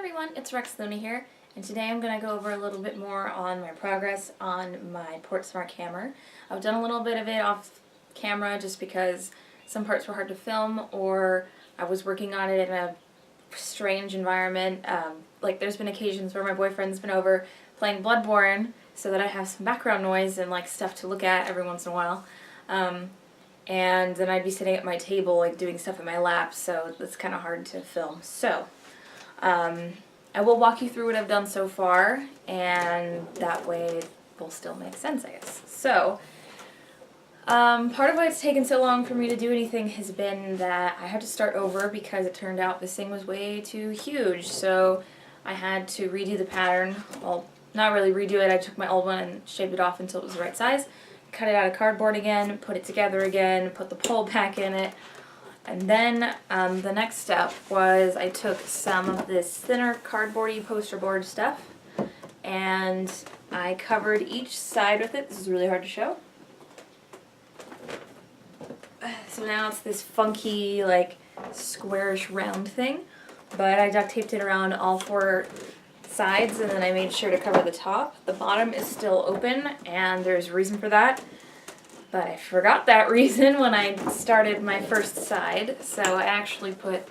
everyone, it's Rexluna here, and today I'm going to go over a little bit more on my progress on my Portsmark hammer. I've done a little bit of it off camera just because some parts were hard to film, or I was working on it in a strange environment. Like there's been occasions where my boyfriend's been over playing Bloodborne so that I have some background noise and like stuff to look at every once in a while. And then I'd be sitting at my table like doing stuff in my lap, so it's kind of hard to film. So I will walk you through what I've done so far, and that way it will still make sense, I guess. So, part of why it's taken so long for me to do anything has been that I had to start over because it turned out this thing was way too huge. So I had to redo the pattern. Well, not really redo it. I took my old one and shaved it off until it was the right size. Cut it out of cardboard again, put it together again, put the pole back in it. And then the next step was I took some of this thinner cardboardy poster board stuff and I covered each side with it. This is really hard to show. So now it's this funky, like, squarish round thing. But I duct taped it around all four sides and then I made sure to cover the top. The bottom is still open and there's a reason for that. But I forgot that reason when I started my first side, so I actually put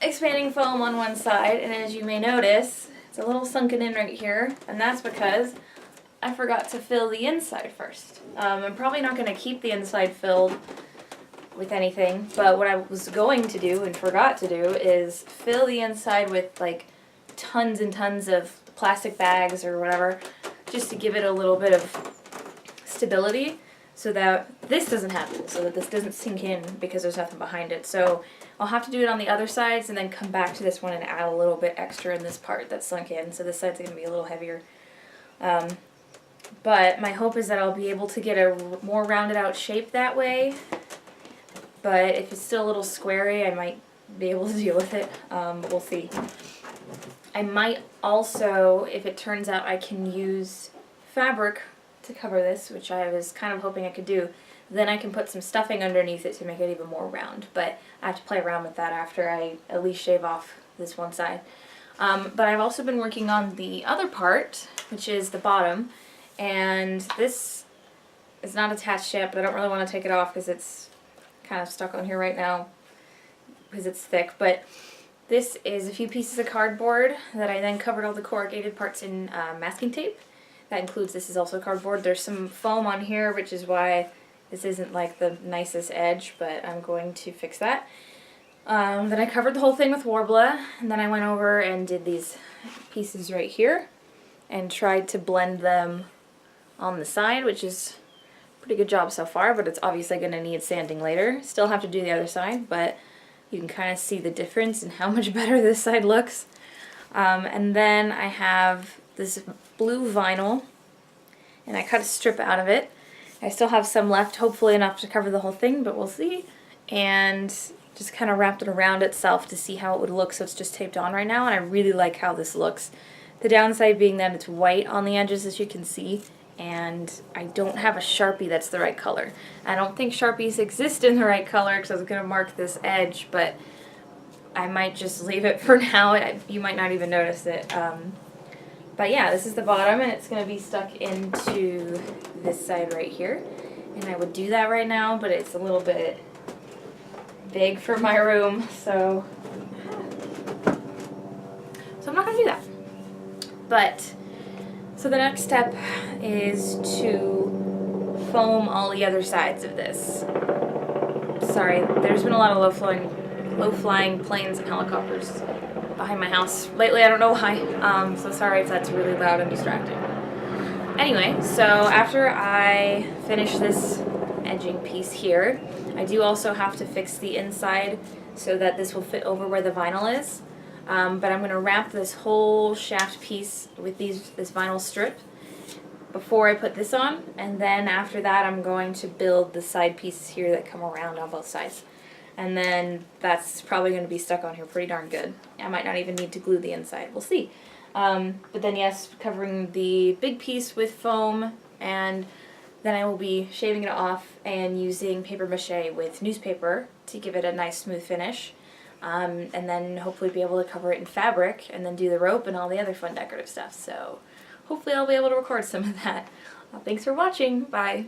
expanding foam on one side, and as you may notice, it's a little sunken in right here, and that's because I forgot to fill the inside first. I'm probably not going to keep the inside filled with anything, but what I was going to do and forgot to do is fill the inside with like tons and tons of plastic bags or whatever, just to give it a little bit of stability. So that this doesn't happen, so that this doesn't sink in because there's nothing behind it. So I'll have to do it on the other sides and then come back to this one and add a little bit extra in this part that's sunk in. So this side's going to be a little heavier. But my hope is that I'll be able to get a more rounded out shape that way. But if it's still a little squarey, I might be able to deal with it. We'll see. I might also, if it turns out I can use fabric to cover this, which I was kind of hoping I could do, then I can put some stuffing underneath it to make it even more round. But I have to play around with that after I at least shave off this one side. But I've also been working on the other part, which is the bottom, and this is not attached yet, but I don't really want to take it off because it's kind of stuck on here right now because it's thick. But this is a few pieces of cardboard that I then covered all the corrugated parts in masking tape. That includes, this is also cardboard. There's some foam on here, which is why this isn't like the nicest edge, but I'm going to fix that. Then I covered the whole thing with Worbla, and then I went over and did these pieces right here and tried to blend them on the side, which is a pretty good job so far, but it's obviously going to need sanding later. Still have to do the other side, but you can kind of see the difference in how much better this side looks. And then I have this blue vinyl, and I cut a strip out of it. I still have some left, hopefully enough to cover the whole thing, but we'll see. And just kind of wrapped it around itself to see how it would look, so it's just taped on right now, and I really like how this looks. The downside being that it's white on the edges, as you can see, and I don't have a Sharpie that's the right color. I don't think Sharpies exist in the right color because I was going to mark this edge, but I might just leave it for now. You might not even notice it. But yeah, this is the bottom, and it's going to be stuck into this side right here. And I would do that right now, but it's a little bit big for my room, so I'm not going to do that. But, so the next step is to foam all the other sides of this. Sorry, there's been a lot of low-flying planes and helicopters behind my house lately. I don't know why. So sorry if that's really loud and distracting. Anyway, so after I finish this edging piece here, I do also have to fix the inside so that this will fit over where the vinyl is. But I'm going to wrap this whole shaft piece with this vinyl strip before I put this on, and then after that I'm going to build the side pieces here that come around on both sides. And then that's probably going to be stuck on here pretty darn good. I might not even need to glue the inside. We'll see. But then yes, covering the big piece with foam, and then I will be shaving it off and using paper mache with newspaper to give it a nice smooth finish. and then hopefully be able to cover it in fabric and then do the rope and all the other fun decorative stuff. So hopefully I'll be able to record some of that. Thanks for watching. Bye.